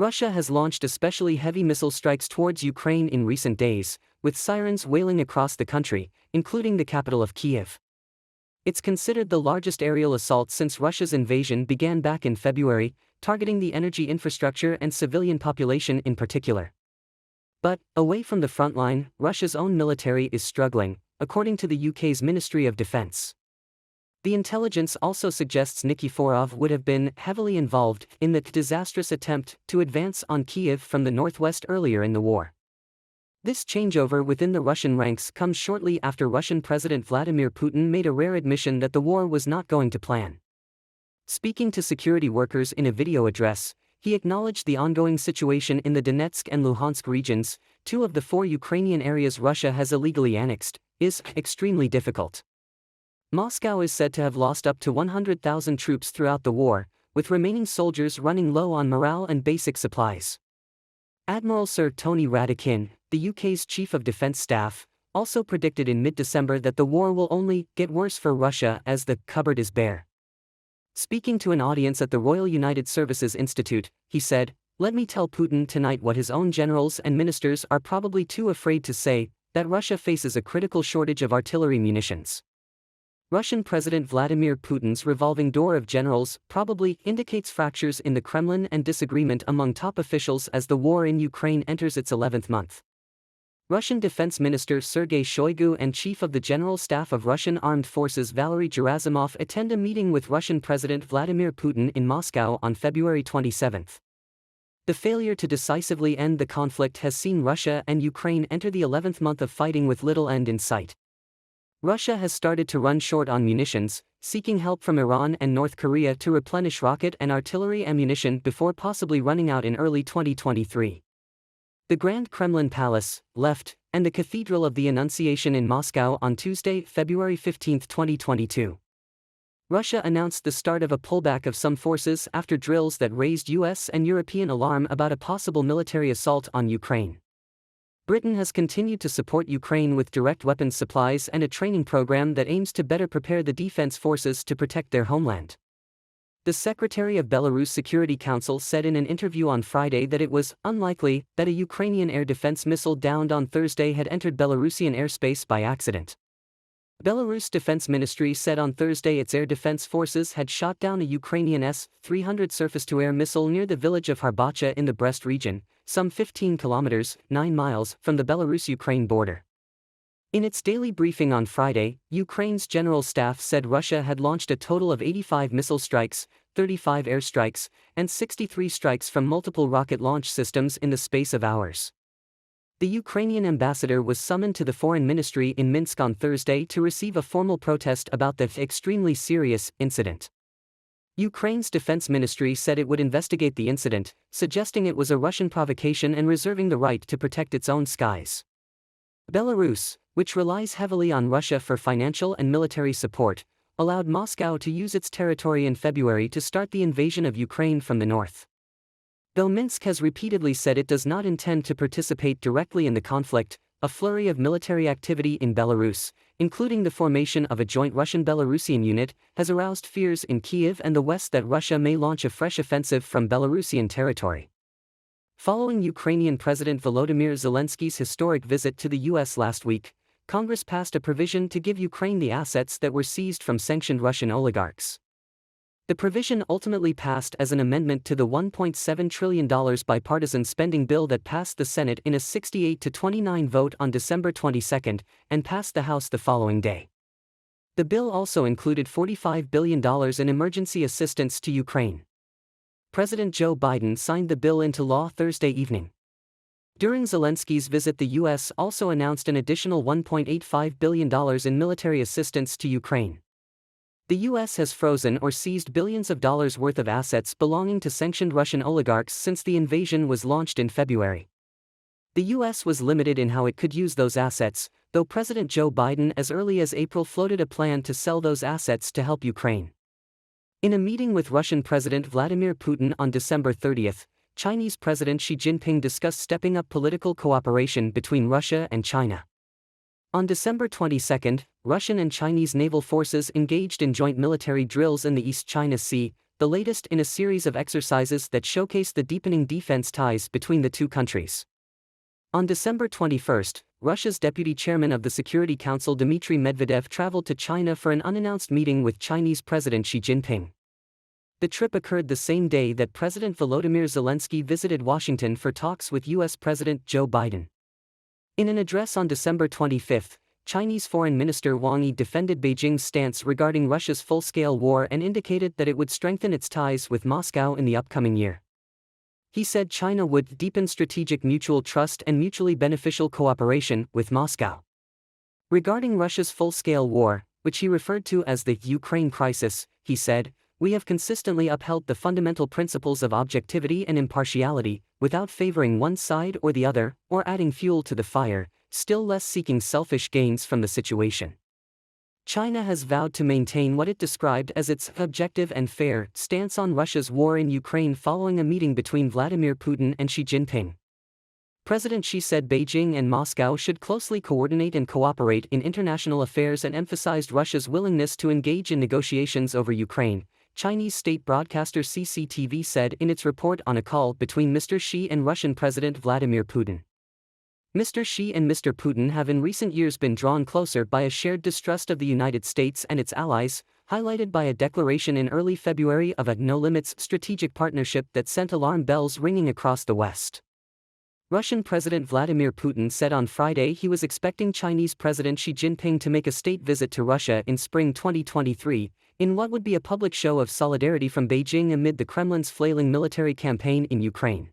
Russia has launched especially heavy missile strikes towards Ukraine in recent days, with sirens wailing across the country, including the capital of Kyiv. It's considered the largest aerial assault since Russia's invasion began back in February, targeting the energy infrastructure and civilian population in particular. But, away from the front line, Russia's own military is struggling, according to the UK's Ministry of Defence. The intelligence also suggests Nikiforov would have been heavily involved in the disastrous attempt to advance on Kyiv from the northwest earlier in the war. This changeover within the Russian ranks comes shortly after Russian President Vladimir Putin made a rare admission that the war was not going to plan. Speaking to security workers in a video address, he acknowledged the ongoing situation in the Donetsk and Luhansk regions, 2 of the 4 Ukrainian areas Russia has illegally annexed, is extremely difficult. Moscow is said to have lost up to 100,000 troops throughout the war, with remaining soldiers running low on morale and basic supplies. Admiral Sir Tony Radakin, the UK's Chief of Defence Staff, also predicted in mid-December that the war will only get worse for Russia as the cupboard is bare. Speaking to an audience at the Royal United Services Institute, he said, "Let me tell Putin tonight what his own generals and ministers are probably too afraid to say, that Russia faces a critical shortage of artillery munitions." Russian President Vladimir Putin's revolving door of generals probably indicates fractures in the Kremlin and disagreement among top officials as the war in Ukraine enters its 11th month. Russian Defense Minister Sergei Shoigu and Chief of the General Staff of Russian Armed Forces Valery Gerasimov attend a meeting with Russian President Vladimir Putin in Moscow on February 27. The failure to decisively end the conflict has seen Russia and Ukraine enter the 11th month of fighting with little end in sight. Russia has started to run short on munitions, seeking help from Iran and North Korea to replenish rocket and artillery ammunition before possibly running out in early 2023. The Grand Kremlin Palace, left, and the Cathedral of the Annunciation in Moscow on Tuesday, February 15, 2022. Russia announced the start of a pullback of some forces after drills that raised US and European alarm about a possible military assault on Ukraine. Britain has continued to support Ukraine with direct weapons supplies and a training program that aims to better prepare the defense forces to protect their homeland. The Secretary of Belarus Security Council said in an interview on Friday that it was unlikely that a Ukrainian air defense missile downed on Thursday had entered Belarusian airspace by accident. Belarus Defense Ministry said on Thursday its air defense forces had shot down a Ukrainian S-300 surface-to-air missile near the village of Harbacha in the Brest region, some 15 kilometers, 9 miles, from the Belarus-Ukraine border. In its daily briefing on Friday, Ukraine's general staff said Russia had launched a total of 85 missile strikes, 35 airstrikes, and 63 strikes from multiple rocket launch systems in the space of hours. The Ukrainian ambassador was summoned to the Foreign Ministry in Minsk on Thursday to receive a formal protest about the extremely serious incident. Ukraine's defense ministry said it would investigate the incident, suggesting it was a Russian provocation and reserving the right to protect its own skies. Belarus, which relies heavily on Russia for financial and military support, allowed Moscow to use its territory in February to start the invasion of Ukraine from the north. Though Minsk has repeatedly said it does not intend to participate directly in the conflict, a flurry of military activity in Belarus, including the formation of a joint Russian-Belarusian unit, has aroused fears in Kyiv and the West that Russia may launch a fresh offensive from Belarusian territory. Following Ukrainian President Volodymyr Zelensky's historic visit to the U.S. last week, Congress passed a provision to give Ukraine the assets that were seized from sanctioned Russian oligarchs. The provision ultimately passed as an amendment to the $1.7 trillion bipartisan spending bill that passed the Senate in a 68-29 vote on December 22 and passed the House the following day. The bill also included $45 billion in emergency assistance to Ukraine. President Joe Biden signed the bill into law Thursday evening. During Zelensky's visit, the U.S. also announced an additional $1.85 billion in military assistance to Ukraine. The U.S. has frozen or seized billions of dollars worth of assets belonging to sanctioned Russian oligarchs since the invasion was launched in February. The U.S. was limited in how it could use those assets, though President Joe Biden as early as April floated a plan to sell those assets to help Ukraine. In a meeting with Russian President Vladimir Putin on December 30, Chinese President Xi Jinping discussed stepping up political cooperation between Russia and China. On December 22, Russian and Chinese naval forces engaged in joint military drills in the East China Sea, the latest in a series of exercises that showcase the deepening defense ties between the two countries. On December 21, Russia's deputy chairman of the Security Council Dmitry Medvedev traveled to China for an unannounced meeting with Chinese President Xi Jinping. The trip occurred the same day that President Volodymyr Zelensky visited Washington for talks with U.S. President Joe Biden. In an address on December 25, Chinese Foreign Minister Wang Yi defended Beijing's stance regarding Russia's full-scale war and indicated that it would strengthen its ties with Moscow in the upcoming year. He said China would deepen strategic mutual trust and mutually beneficial cooperation with Moscow. Regarding Russia's full-scale war, which he referred to as the Ukraine crisis, he said, "We have consistently upheld the fundamental principles of objectivity and impartiality, without favoring one side or the other, or adding fuel to the fire, still less seeking selfish gains from the situation." China has vowed to maintain what it described as its objective and fair stance on Russia's war in Ukraine following a meeting between Vladimir Putin and Xi Jinping. President Xi said Beijing and Moscow should closely coordinate and cooperate in international affairs and emphasized Russia's willingness to engage in negotiations over Ukraine, Chinese state broadcaster CCTV said in its report on a call between Mr. Xi and Russian President Vladimir Putin. Mr. Xi and Mr. Putin have in recent years been drawn closer by a shared distrust of the United States and its allies, highlighted by a declaration in early February of a no-limits strategic partnership that sent alarm bells ringing across the West. Russian President Vladimir Putin said on Friday he was expecting Chinese President Xi Jinping to make a state visit to Russia in spring 2023, in what would be a public show of solidarity from Beijing amid the Kremlin's flailing military campaign in Ukraine.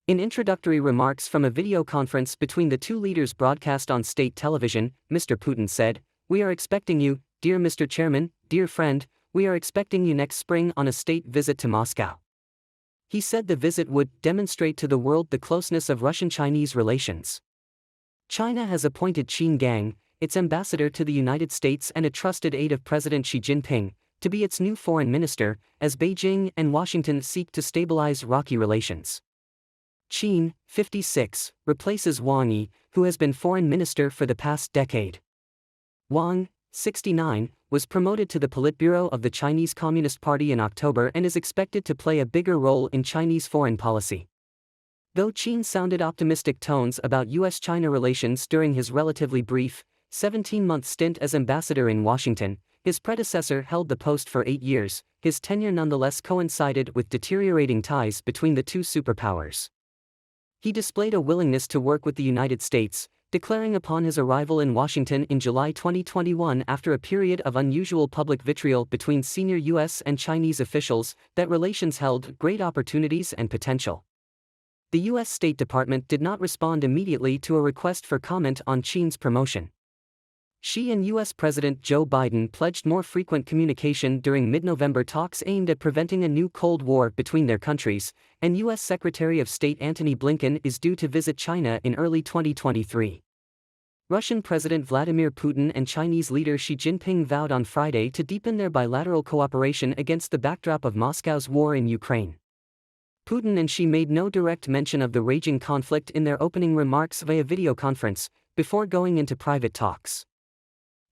In introductory remarks from a video conference between the two leaders broadcast on state television, Mr. Putin said, "We are expecting you, dear Mr. Chairman, dear friend, we are expecting you next spring on a state visit to Moscow." He said the visit would demonstrate to the world the closeness of Russian-Chinese relations. China has appointed Qin Gang, its ambassador to the United States and a trusted aide of President Xi Jinping, to be its new foreign minister, as Beijing and Washington seek to stabilize rocky relations. Qin, 56, replaces Wang Yi, who has been foreign minister for the past decade. Wang, 69, was promoted to the Politburo of the Chinese Communist Party in October and is expected to play a bigger role in Chinese foreign policy. Though Qin sounded optimistic tones about U.S.-China relations during his relatively brief, 17-month stint as ambassador in Washington, his predecessor held the post for 8 years, his tenure nonetheless coincided with deteriorating ties between the two superpowers. He displayed a willingness to work with the United States, declaring upon his arrival in Washington in July 2021 after a period of unusual public vitriol between senior U.S. and Chinese officials that relations held great opportunities and potential. The U.S. State Department did not respond immediately to a request for comment on Qin's promotion. Xi and U.S. President Joe Biden pledged more frequent communication during mid-November talks aimed at preventing a new Cold War between their countries, and U.S. Secretary of State Antony Blinken is due to visit China in early 2023. Russian President Vladimir Putin and Chinese leader Xi Jinping vowed on Friday to deepen their bilateral cooperation against the backdrop of Moscow's war in Ukraine. Putin and Xi made no direct mention of the raging conflict in their opening remarks via video conference, before going into private talks.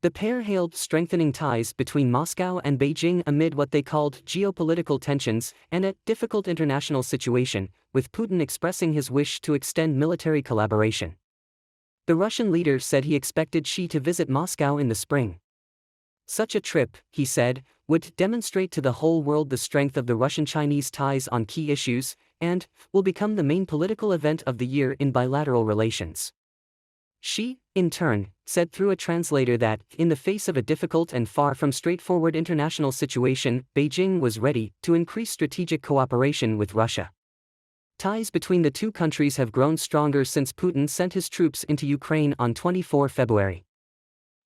The pair hailed strengthening ties between Moscow and Beijing amid what they called geopolitical tensions and a difficult international situation, with Putin expressing his wish to extend military collaboration. The Russian leader said he expected Xi to visit Moscow in the spring. Such a trip, he said, would demonstrate to the whole world the strength of the Russian-Chinese ties on key issues, and will become the main political event of the year in bilateral relations. Xi, in turn, said through a translator that, in the face of a difficult and far from straightforward international situation, Beijing was ready to increase strategic cooperation with Russia. Ties between the two countries have grown stronger since Putin sent his troops into Ukraine on 24 February.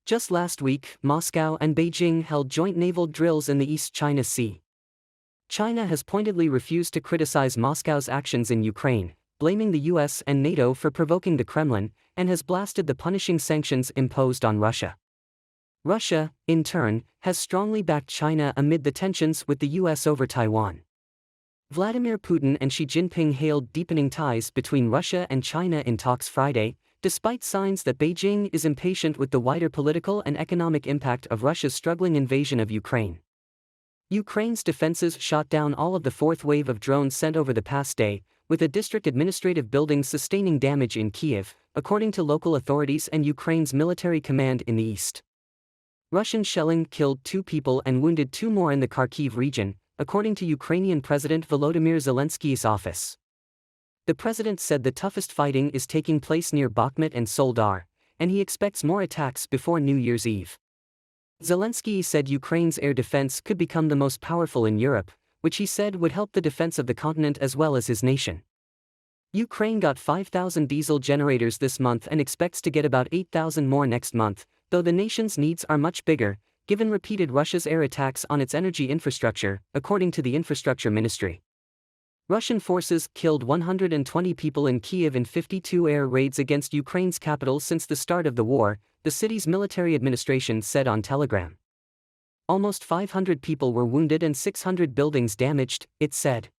Just last week, Moscow and Beijing held joint naval drills in the East China Sea. China has pointedly refused to criticize Moscow's actions in Ukraine, blaming the US and NATO for provoking the Kremlin, and has blasted the punishing sanctions imposed on Russia. Russia, in turn, has strongly backed China amid the tensions with the US over Taiwan. Vladimir Putin and Xi Jinping hailed deepening ties between Russia and China in talks Friday, despite signs that Beijing is impatient with the wider political and economic impact of Russia's struggling invasion of Ukraine. Ukraine's defenses shot down all of the fourth wave of drones sent over the past day, with a district administrative building sustaining damage in Kyiv, according to local authorities and Ukraine's military command in the east. Russian shelling killed 2 people and wounded 2 more in the Kharkiv region, according to Ukrainian President Volodymyr Zelensky's office. The president said the toughest fighting is taking place near Bakhmut and Soledar, and he expects more attacks before New Year's Eve. Zelensky said Ukraine's air defense could become the most powerful in Europe, which he said would help the defense of the continent as well as his nation. Ukraine got 5,000 diesel generators this month and expects to get about 8,000 more next month, though the nation's needs are much bigger, given repeated Russia's air attacks on its energy infrastructure, according to the Infrastructure Ministry. Russian forces killed 120 people in Kyiv in 52 air raids against Ukraine's capital since the start of the war, the city's military administration said on Telegram. Almost 500 people were wounded and 600 buildings damaged, it said.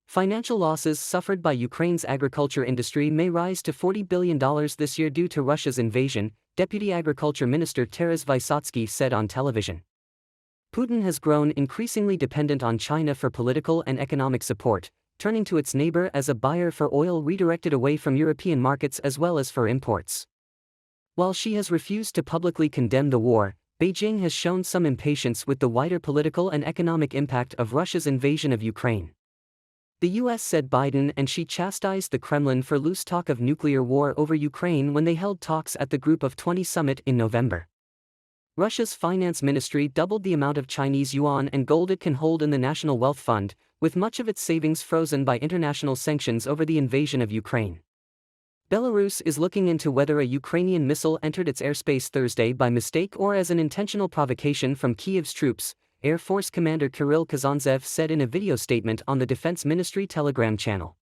Financial losses suffered by Ukraine's agriculture industry may rise to $40 billion this year due to Russia's invasion, Deputy Agriculture Minister Taras Vysotsky said on television. Putin has grown increasingly dependent on China for political and economic support, turning to its neighbor as a buyer for oil redirected away from European markets as well as for imports. While she has refused to publicly condemn the war, Beijing has shown some impatience with the wider political and economic impact of Russia's invasion of Ukraine. The US said Biden and Xi chastised the Kremlin for loose talk of nuclear war over Ukraine when they held talks at the Group of 20 summit in November. Russia's finance ministry doubled the amount of Chinese yuan and gold it can hold in the National Wealth Fund, with much of its savings frozen by international sanctions over the invasion of Ukraine. Belarus is looking into whether a Ukrainian missile entered its airspace Thursday by mistake or as an intentional provocation from Kyiv's troops, Air Force Commander Kirill Kazantsev said in a video statement on the Defense Ministry Telegram channel.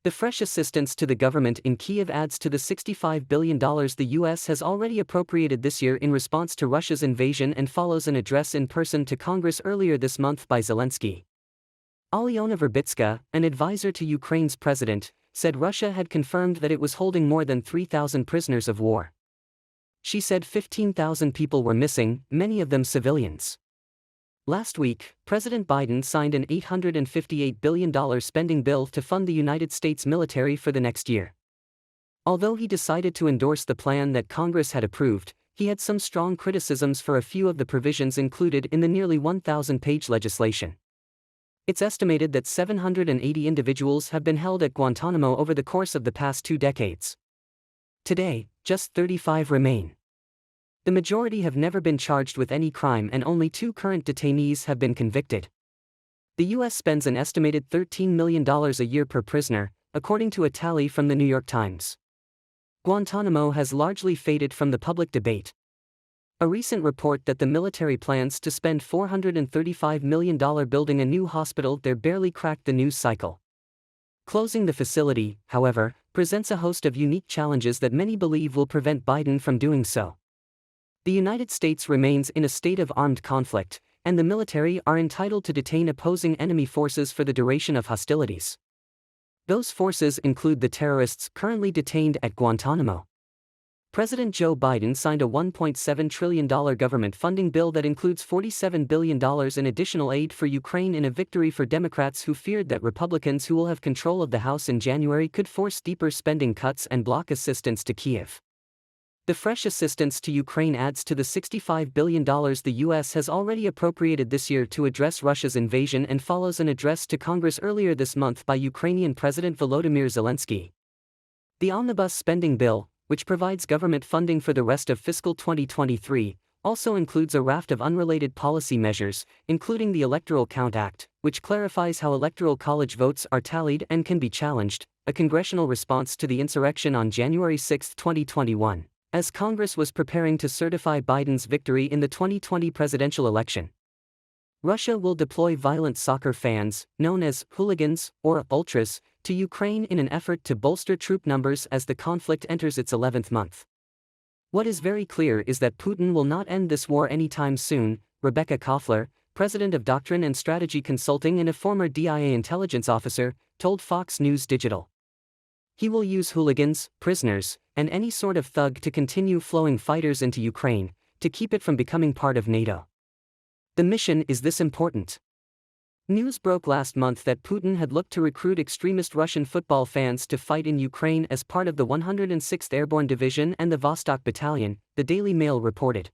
The fresh assistance to the government in Kyiv adds to the $65 billion the U.S. has already appropriated this year in response to Russia's invasion and follows an address in person to Congress earlier this month by Zelensky. Alyona Verbitska, an advisor to Ukraine's president, said Russia had confirmed that it was holding more than 3,000 prisoners of war. She said 15,000 people were missing, many of them civilians. Last week, President Biden signed an $858 billion spending bill to fund the United States military for the next year. Although he decided to endorse the plan that Congress had approved, he had some strong criticisms for a few of the provisions included in the nearly 1,000-page legislation. It's estimated that 780 individuals have been held at Guantanamo over the course of the past 2 decades. Today, just 35 remain. The majority have never been charged with any crime and only 2 current detainees have been convicted. The U.S. spends an estimated $13 million a year per prisoner, according to a tally from the New York Times. Guantanamo has largely faded from the public debate. A recent report that the military plans to spend $435 million building a new hospital there barely cracked the news cycle. Closing the facility, however, presents a host of unique challenges that many believe will prevent Biden from doing so. The United States remains in a state of armed conflict, and the military are entitled to detain opposing enemy forces for the duration of hostilities. Those forces include the terrorists currently detained at Guantanamo. President Joe Biden signed a $1.7 trillion government funding bill that includes $47 billion in additional aid for Ukraine in a victory for Democrats who feared that Republicans who will have control of the House in January could force deeper spending cuts and block assistance to Kyiv. The fresh assistance to Ukraine adds to the $65 billion the U.S. has already appropriated this year to address Russia's invasion and follows an address to Congress earlier this month by Ukrainian President Volodymyr Zelensky. The omnibus spending bill, which provides government funding for the rest of fiscal 2023, also includes a raft of unrelated policy measures, including the Electoral Count Act, which clarifies how electoral college votes are tallied and can be challenged, a congressional response to the insurrection on January 6, 2021, as Congress was preparing to certify Biden's victory in the 2020 presidential election. Russia will deploy violent soccer fans, known as hooligans or ultras, to Ukraine in an effort to bolster troop numbers as the conflict enters its 11th month. What is very clear is that Putin will not end this war anytime soon, Rebecca Koffler, president of Doctrine and Strategy Consulting and a former DIA intelligence officer, told Fox News Digital. He will use hooligans, prisoners, and any sort of thug to continue flowing fighters into Ukraine, to keep it from becoming part of NATO. The mission is this important. News broke last month that Putin had looked to recruit extremist Russian football fans to fight in Ukraine as part of the 106th Airborne Division and the Vostok Battalion, the Daily Mail reported.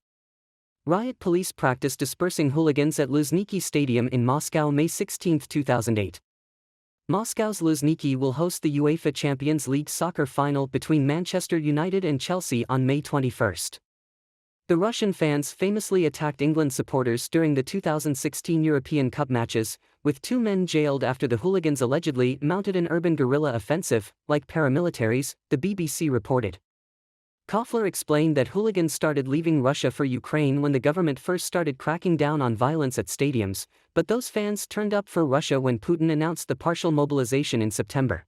Riot police practiced dispersing hooligans at Luzhniki Stadium in Moscow May 16, 2008. Moscow's Luzhniki will host the UEFA Champions League soccer final between Manchester United and Chelsea on May 21. The Russian fans famously attacked England supporters during the 2016 European Cup matches, with 2 men jailed after the hooligans allegedly mounted an urban guerrilla offensive, like paramilitaries, the BBC reported. Koffler explained that hooligans started leaving Russia for Ukraine when the government first started cracking down on violence at stadiums, but those fans turned up for Russia when Putin announced the partial mobilization in September.